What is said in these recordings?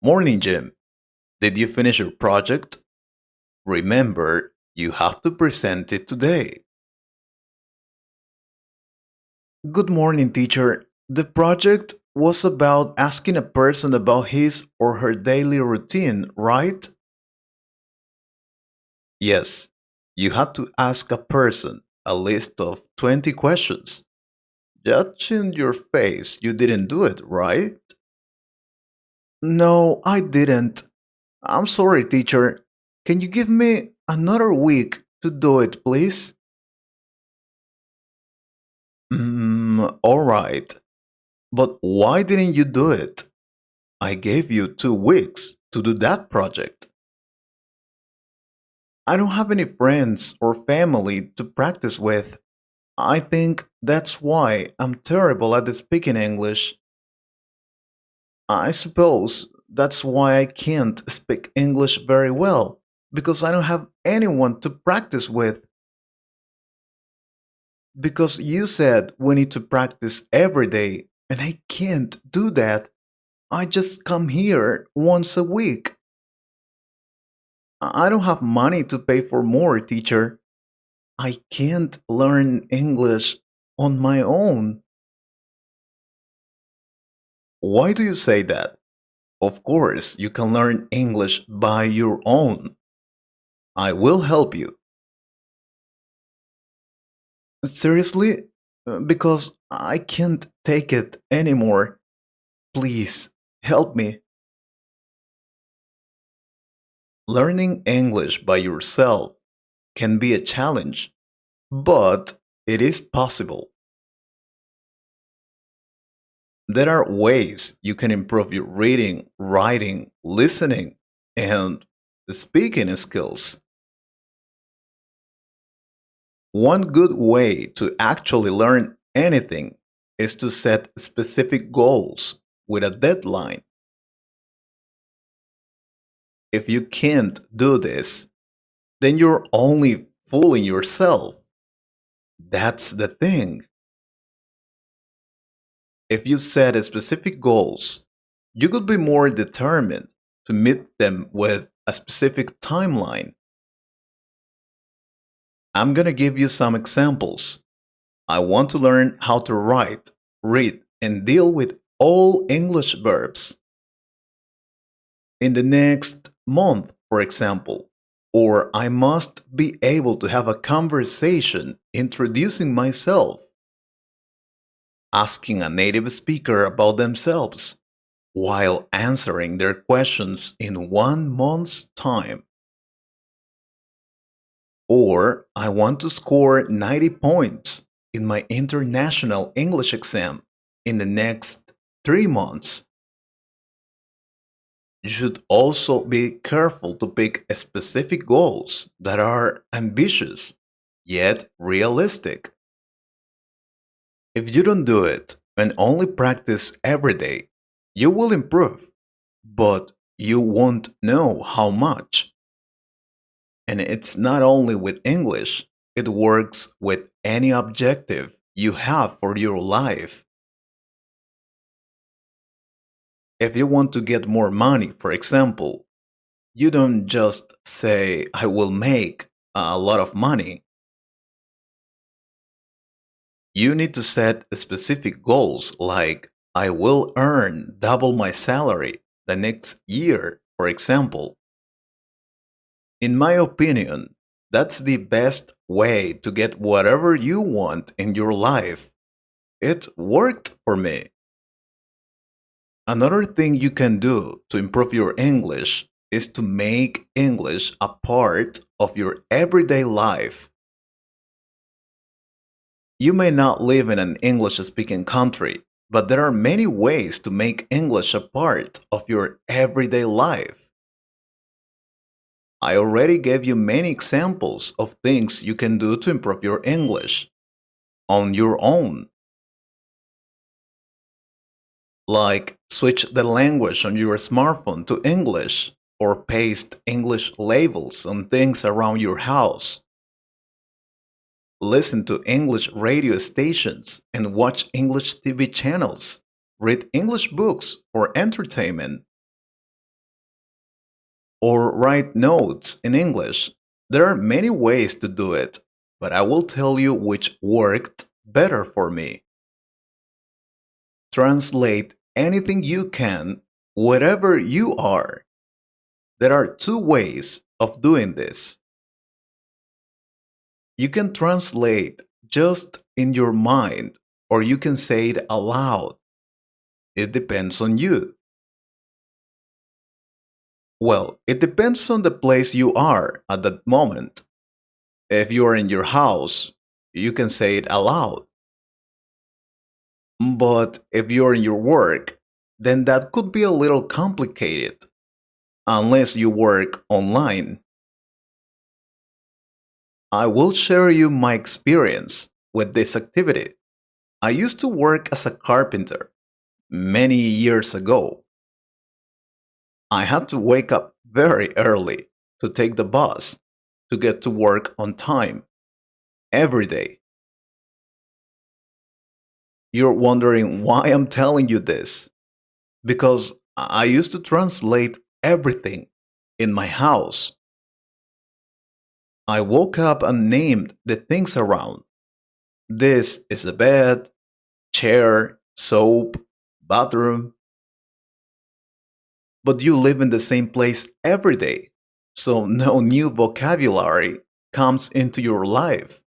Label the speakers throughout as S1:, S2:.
S1: Morning, Jim. Did you finish your project? Remember, you have to present it today. Good morning, teacher. The project was about asking a person about his or her daily routine, right? Yes. You had to ask a person a list of 20 questions. Judging your face, you didn't do it, right? No, I didn't. I'm sorry, teacher. Can you give me another week to do it, please? All right. But why didn't you do it? I gave you 2 weeks to do that project. I don't have any friends or family to practice with. I think that's why I'm terrible at speaking English. I suppose that's why I can't speak English very well, because I don't have anyone to practice with. Because you said we need to practice every day, and I can't do that. I just come here once a week. I don't have money to pay for more, teacher. I can't learn English on my own. Why do you say that? Of course, you can learn English by your own. I will help you. Seriously? Because I can't take it anymore. Please, help me. Learning English by yourself can be a challenge, but it is possible. There are ways you can improve your reading, writing, listening, and speaking skills. One good way to actually learn anything is to set specific goals with a deadline. If you can't do this, then you're only fooling yourself. That's the thing. If you set specific goals, you could be more determined to meet them with a specific timeline. I'm gonna give you some examples. I want to learn how to write, read, and deal with all English verbs in the next month, for example. Or I must be able to have a conversation introducing myself, asking a native speaker about themselves, while answering their questions in 1 month's time. Or I want to score 90 points in my international English exam in the next 3 months. You should also be careful to pick specific goals that are ambitious yet realistic. If you don't do it and only practice every day, you will improve, but you won't know how much. And it's not only with English, it works with any objective you have for your life. If you want to get more money, for example, you don't just say, I will make a lot of money. You need to set specific goals like, I will earn double my salary the next year, for example. In my opinion, that's the best way to get whatever you want in your life. It worked for me. Another thing you can do to improve your English is to make English a part of your everyday life. You may not live in an English speaking country, but there are many ways to make English a part of your everyday life. I already gave you many examples of things you can do to improve your English on your own, like switch the language on your smartphone to English or paste English labels on things around your house. Listen to English radio stations and watch English TV channels. Read English books for entertainment. or write notes in English. There are many ways to do it, but I will tell you which worked better for me. Translate anything you can, wherever you are. There are two ways of doing this. You can translate just in your mind, or you can say it aloud. It depends on you. Well, it depends on the place you are at that moment. If you are in your house, you can say it aloud. But if you're in your work, then that could be a little complicated unless you work online. I will share you my experience with this activity. I used to work as a carpenter many years ago. I had to wake up very early to take the bus to get to work on time every day. You're wondering why I'm telling you this. Because I used to translate everything in my house. I woke up and named the things around. This is a bed, chair, soap, bathroom. But you live in the same place every day, so no new vocabulary comes into your life.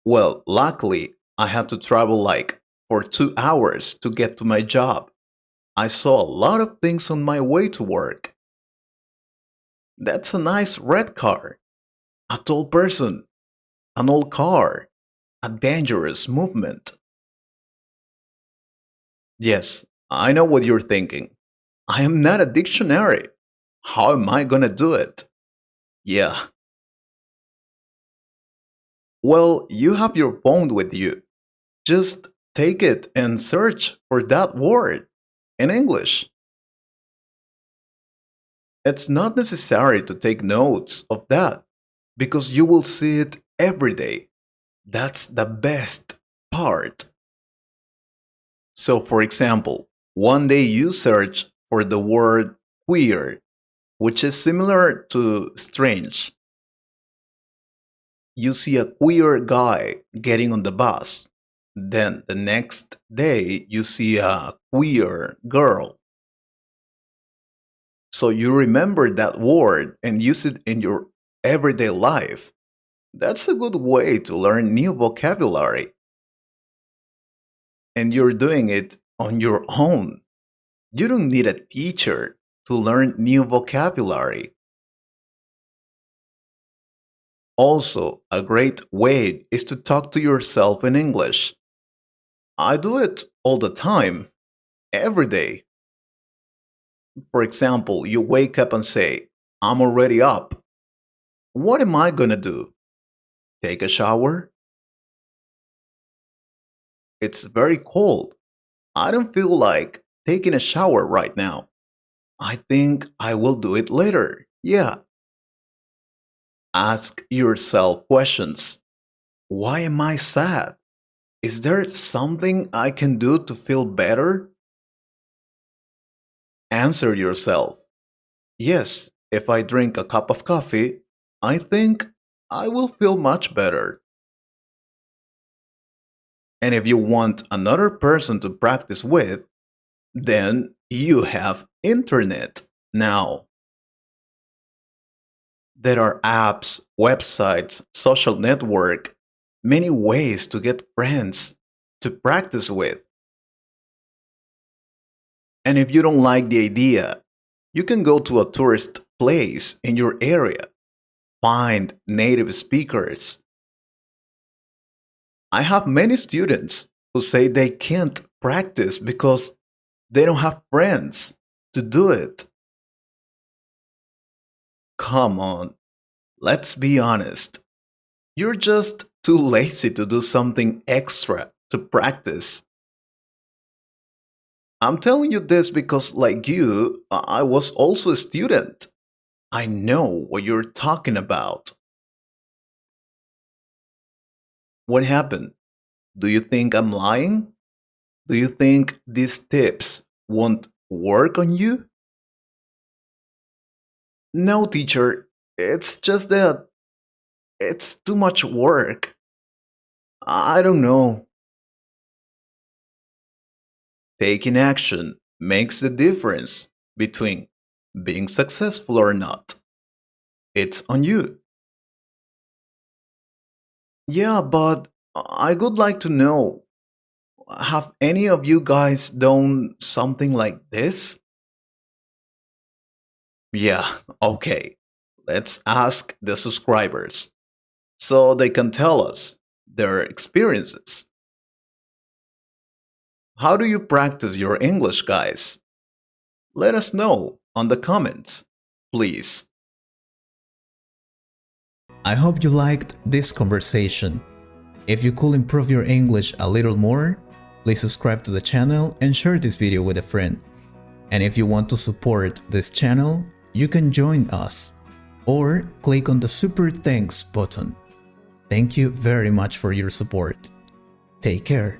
S1: Well, luckily, I had to travel like for 2 hours to get to my job. I saw a lot of things on my way to work. That's a nice red car. A tall person. An old car. A dangerous movement. Yes, I know what you're thinking. I am not a dictionary. How am I gonna do it? Yeah, well, you have your phone with you. Just take it and search for that word in English. It's not necessary to take notes of that because you will see it every day. That's the best part. So, for example, one day you search for the word queer, which is similar to strange. You see a queer guy getting on the bus. Then the next day, you see a queer girl. So you remember that word and use it in your everyday life. That's a good way to learn new vocabulary. And you're doing it on your own. You don't need a teacher to learn new vocabulary. Also, a great way is to talk to yourself in English. I do it all the time, every day. For example, you wake up and say, I'm already up. What am I gonna do? Take a shower? It's very cold. I don't feel like taking a shower right now. I think I will do it later. Yeah. Ask yourself questions. Why am I sad? Is there something I can do to feel better? Answer yourself. Yes, if I drink a cup of coffee, I think I will feel much better. And if you want another person to practice with, then you have internet now. There are apps, websites, social network, many ways to get friends to practice with. And if you don't like the idea, you can go to a tourist place in your area. Find native speakers. I have many students who say they can't practice because they don't have friends to do it. Come on, let's be honest. You're just too lazy to do something extra to practice. I'm telling you this because, like you, I was also a student. I know what you're talking about. What happened? Do you think I'm lying? Do you think these tips won't work on you? No, teacher, it's just that it's too much work. I don't know. Taking action makes the difference between being successful or not. It's on you. Yeah, but I would like to know, have any of you guys done something like this? Yeah, okay. Let's ask the subscribers so they can tell us their experiences. How do you practice your English, guys? Let us know on the comments, please. I hope you liked this conversation. If you could improve your English a little more, please subscribe to the channel and share this video with a friend. And if you want to support this channel, you can join us or click on the Super Thanks button. Thank you very much for your support. Take care.